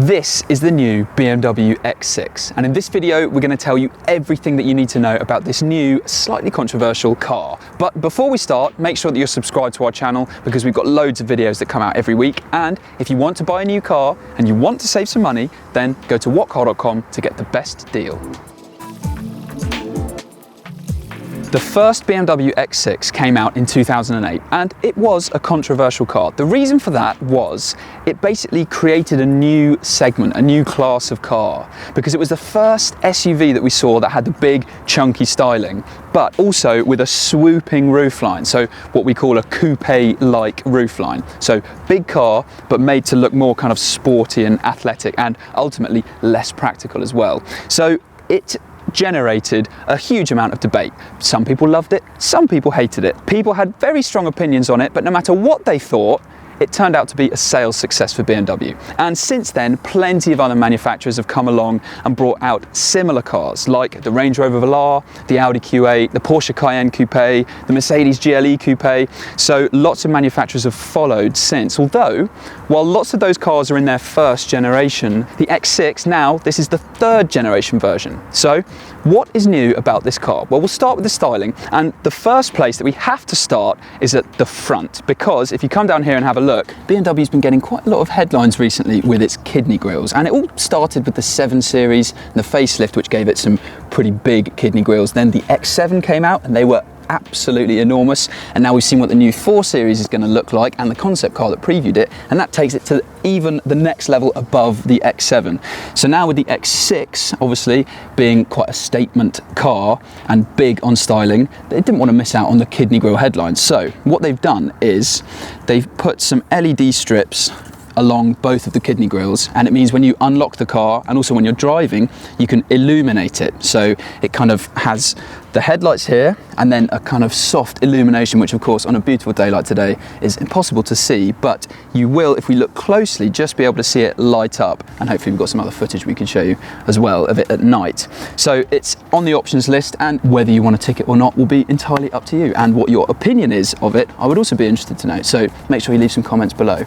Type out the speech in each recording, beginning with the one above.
This is the new BMW X6, and in this video we're going to tell you everything that you need to know about this new, slightly controversial car. But before we start, make sure that you're subscribed to our channel because we've got loads of videos that come out every week, and if you want to buy a new car and you want to save some money, then go to whatcar.com to get the best deal. The first BMW X6 came out in 2008 and it was a controversial car. The reason for that was it basically created a new segment, a new class of car, because it was the first SUV that we saw that had the big chunky styling, but also with a swooping roofline, so what we call a coupe-like roofline. So big car, but made to look more kind of sporty and athletic and ultimately less practical as well. So it generated a huge amount of debate. Some people loved it, some people hated it. People had very strong opinions on it, but no matter what they thought, it turned out to be a sales success for BMW. And since then, plenty of other manufacturers have come along and brought out similar cars, like the Range Rover Velar, the Audi Q8, the Porsche Cayenne Coupe, the Mercedes GLE Coupe. So lots of manufacturers have followed since. Although, while lots of those cars are in their first generation, the X6 now, this is the third generation version. So what is new about this car? Well, we'll start with the styling. And the first place that we have to start is at the front, because if you come down here and have a look, BMW's been getting quite a lot of headlines recently with its kidney grilles, and it all started with the 7 Series and the facelift, which gave it some pretty big kidney grilles. Then the X7 came out and they were absolutely enormous, and now we've seen what the new 4 Series is going to look like and the concept car that previewed it, and that takes it to even the next level above the X7. So now with the X6 obviously being quite a statement car and big on styling, they didn't want to miss out on the kidney grille headlines. So what they've done is they've put some LED strips along both of the kidney grilles, and it means when you unlock the car and also when you're driving, you can illuminate it. So it kind of has the headlights here and then a kind of soft illumination, which of course on a beautiful day like today is impossible to see, but you will, if we look closely, just be able to see it light up, and hopefully we've got some other footage we can show you as well of it at night. So it's on the options list, and whether you want to tick it or not will be entirely up to you, and what your opinion is of it I would also be interested to know, so make sure you leave some comments below.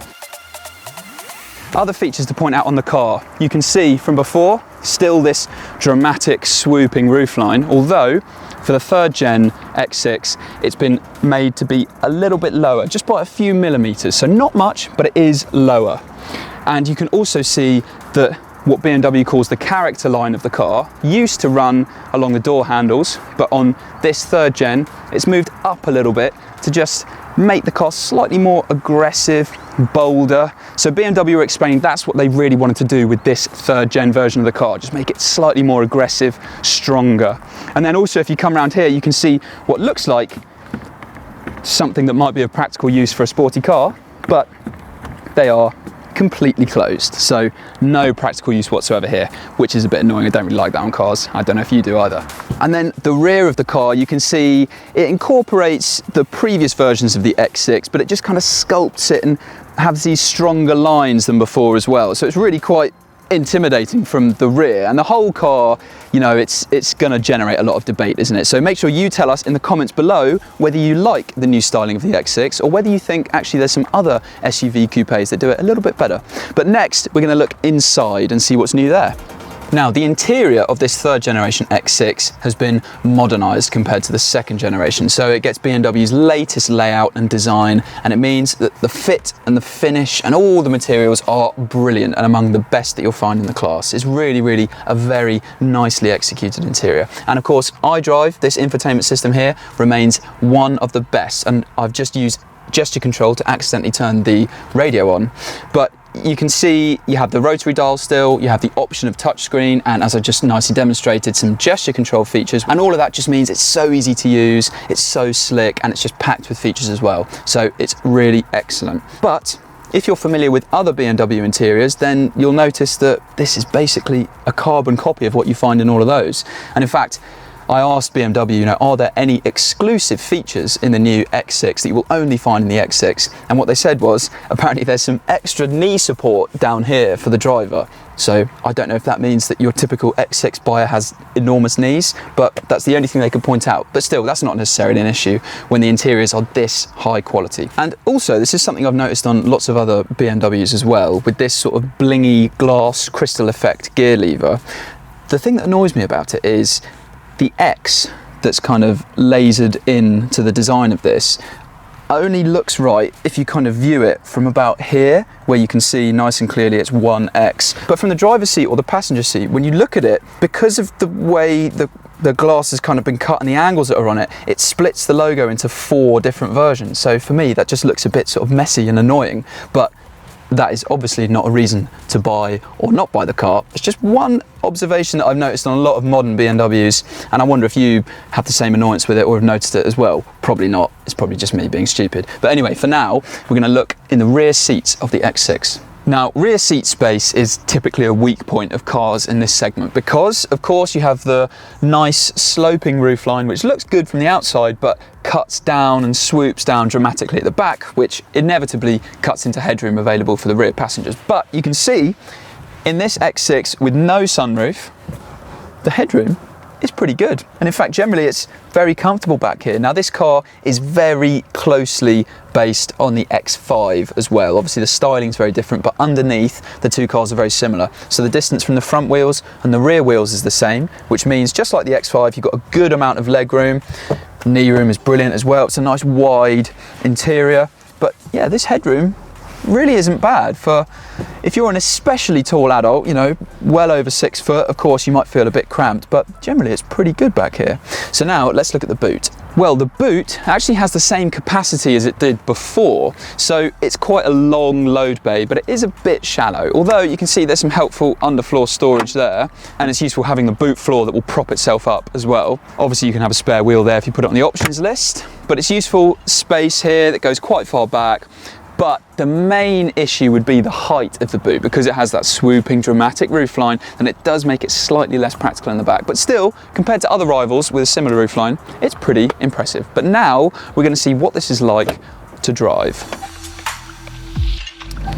Other features to point out on the car, you can see from before, still this dramatic swooping roofline, although for the third gen X6, it's been made to be a little bit lower, just by a few millimeters, so not much, but it is lower. And you can also see that what BMW calls the character line of the car used to run along the door handles, but on this third gen, it's moved up a little bit to just make the car slightly more aggressive, bolder. So BMW were explaining that's what they really wanted to do with this third gen version of the car, just make it slightly more aggressive, stronger. And then also if you come around here, you can see what looks like something that might be of practical use for a sporty car, but they are completely closed, so no practical use whatsoever here, which is a bit annoying. I don't really like that on cars. I don't know if you do either. And then the rear of the car, you can see it incorporates the previous versions of the X6, but it just kind of sculpts it and has these stronger lines than before as well. So it's really quite intimidating from the rear, and the whole car, you know, it's going to generate a lot of debate, isn't it? So make sure you tell us in the comments below whether you like the new styling of the X6 or whether you think actually there's some other SUV coupes that do it a little bit better. But next we're going to look inside and see what's new there. Now, the interior of this third generation X6 has been modernized compared to the second generation, so it gets BMW's latest layout and design, and it means that the fit and the finish and all the materials are brilliant and among the best that you'll find in the class. It's really, really a very nicely executed interior. And of course, iDrive, this infotainment system here, remains one of the best, and I've just used gesture control to accidentally turn the radio on, but you can see you have the rotary dial still, you have the option of touchscreen, and as I just nicely demonstrated, some gesture control features, and all of that just means it's so easy to use, it's so slick, and it's just packed with features as well. So it's really excellent. But if you're familiar with other BMW interiors, then you'll notice that this is basically a carbon copy of what you find in all of those. And in fact, I asked BMW, you know, are there any exclusive features in the new X6 that you will only find in the X6? And what they said was, apparently there's some extra knee support down here for the driver. So I don't know if that means that your typical X6 buyer has enormous knees, but that's the only thing they could point out. But still, that's not necessarily an issue when the interiors are this high quality. And also, this is something I've noticed on lots of other BMWs as well, with this sort of blingy glass crystal effect gear lever. The thing that annoys me about it is the X that's kind of lasered into the design of this only looks right if you kind of view it from about here, where you can see nice and clearly it's one X. But from the driver's seat or the passenger seat, when you look at it, because of the way the glass has kind of been cut and the angles that are on it, it splits the logo into 4 different versions. So for me, that just looks a bit sort of messy and annoying. But that is obviously not a reason to buy or not buy the car. It's just one observation that I've noticed on a lot of modern BMWs, and I wonder if you have the same annoyance with it or have noticed it as well. Probably not. It's probably just me being stupid. But anyway, for now, we're going to look in the rear seats of the X6. Now, rear seat space is typically a weak point of cars in this segment because, of course, you have the nice sloping roofline, which looks good from the outside, but cuts down and swoops down dramatically at the back, which inevitably cuts into headroom available for the rear passengers. But you can see in this X6 with no sunroof, the headroom is pretty good. And in fact, generally it's very comfortable back here. Now, this car is very closely based on the X5 as well. Obviously the styling is very different, but underneath the two cars are very similar. So the distance from the front wheels and the rear wheels is the same, which means just like the X5, you've got a good amount of leg room. The knee room is brilliant as well. It's a nice wide interior, but yeah, this headroom really isn't bad for if you're an especially tall adult, you know, well over 6 foot. Of course, you might feel a bit cramped, but generally it's pretty good back here. So now let's look at the boot. Well, the boot actually has the same capacity as it did before, so it's quite a long load bay, but it is a bit shallow. Although you can see there's some helpful underfloor storage there, and it's useful having the boot floor that will prop itself up as well. Obviously you can have a spare wheel there if you put it on the options list, but it's useful space here that goes quite far back. But the main issue would be the height of the boot, because it has that swooping dramatic roofline, and it does make it slightly less practical in the back. But still, compared to other rivals with a similar roofline, it's pretty impressive. But now we're going to see what this is like to drive.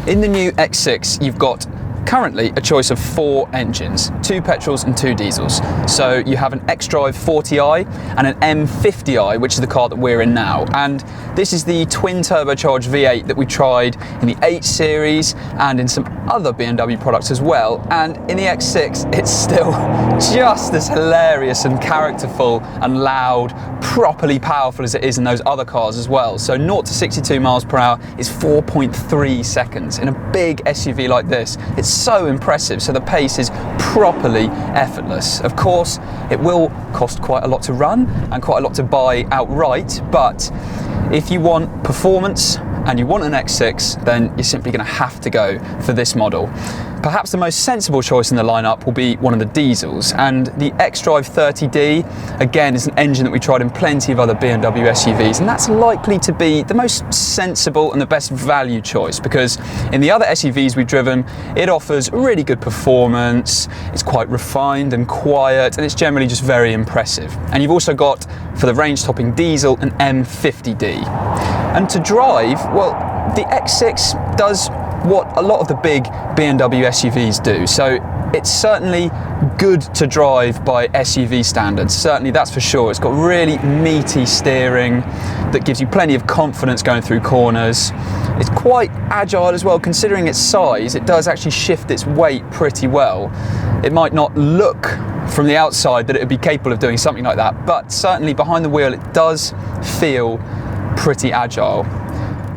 In the new X6, you've got currently a choice of 4 engines, 2 petrols and 2 diesels. So you have an xDrive 40i and an M50i, which is the car that we're in now. And this is the twin turbocharged V8 that we tried in the 8 Series and in some other BMW products as well. And in the X6, it's still just as hilarious and characterful and loud, properly powerful as it is in those other cars as well. So 0 to 62 miles per hour is 4.3 seconds. In a big SUV like this, it's so impressive. So the pace is properly effortless. Of course, it will cost quite a lot to run and quite a lot to buy outright, but if you want performance and you want an X6, then you're simply going to have to go for this model. Perhaps the most sensible choice in the lineup will be one of the diesels, and the xDrive 30D, again, is an engine that we tried in plenty of other BMW SUVs, and that's likely to be the most sensible and the best value choice, because in the other SUVs we've driven, it offers really good performance, it's quite refined and quiet, and it's generally just very impressive. And you've also got, for the range-topping diesel, an M50D. And to drive, well, the X6 does what a lot of the big BMW SUVs do. So it's certainly good to drive by SUV standards, certainly that's for sure. It's got really meaty steering that gives you plenty of confidence going through corners. It's quite agile as well, considering its size. It does actually shift its weight pretty well. It might not look from the outside that it would be capable of doing something like that, but certainly behind the wheel it does feel pretty agile.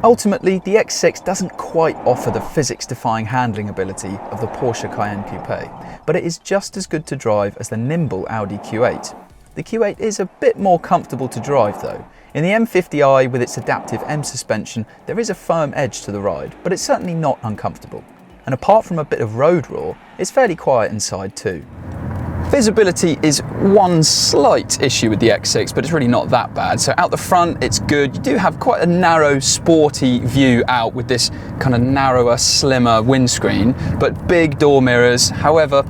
Ultimately, the X6 doesn't quite offer the physics-defying handling ability of the Porsche Cayenne Coupe, but it is just as good to drive as the nimble Audi Q8. The Q8 is a bit more comfortable to drive though. In the M50i with its adaptive M suspension, there is a firm edge to the ride, but it's certainly not uncomfortable. And apart from a bit of road roar, it's fairly quiet inside too. Visibility is one slight issue with the X6, but it's really not that bad. So out the front, it's good. You do have quite a narrow, sporty view out with this kind of narrower, slimmer windscreen, but big door mirrors. However,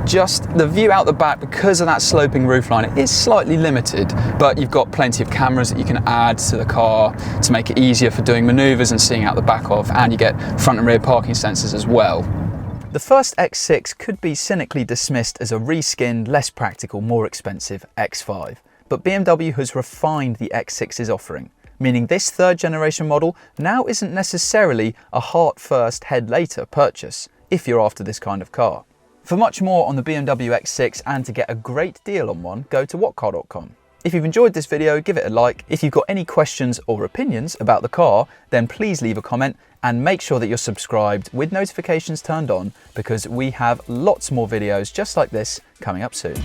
just the view out the back, because of that sloping roofline, it is slightly limited, but you've got plenty of cameras that you can add to the car to make it easier for doing maneuvers and seeing out the back of, and you get front and rear parking sensors as well. The first X6 could be cynically dismissed as a reskinned, less practical, more expensive X5, but BMW has refined the X6's offering, meaning this third generation model now isn't necessarily a heart first, head later purchase if you're after this kind of car. For much more on the BMW X6 and to get a great deal on one, go to whatcar.com. If you've enjoyed this video, give it a like. If you've got any questions or opinions about the car, then please leave a comment and make sure that you're subscribed with notifications turned on, because we have lots more videos just like this coming up soon.